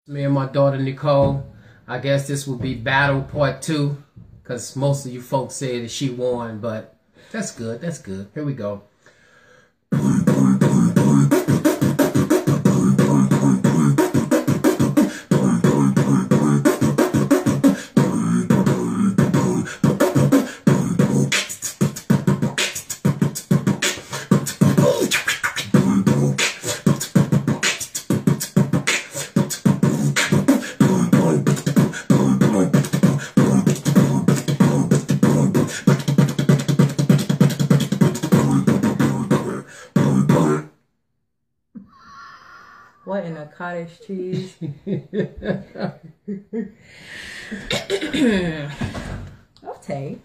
Me and my daughter Nicole. I guess this will be battle part 2 because most of you folks say that she won, but that's good. That's good. Here we go. What in a cottage cheese? Okay.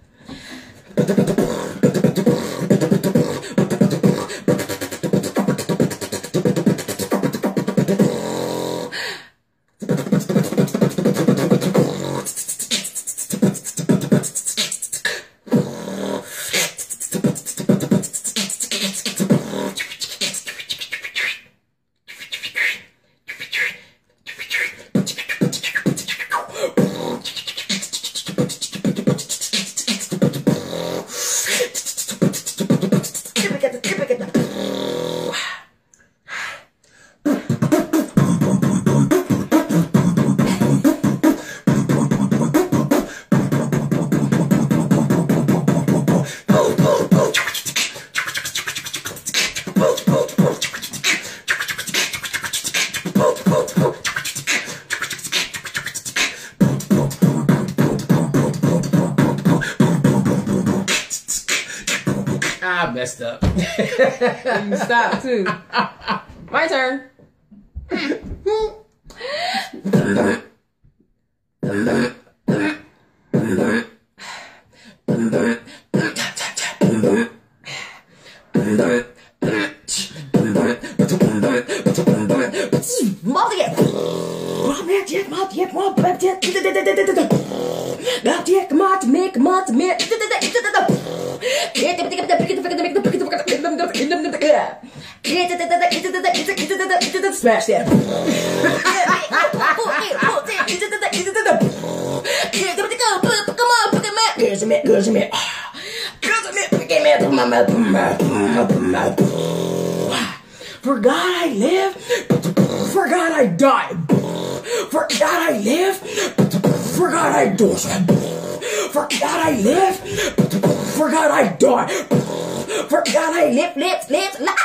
I messed up. You stopped too. My turn. Smash that. For God I live, for God I die. For God I live, for God I die. For God I live, for God I die. For God I live, live, live, live.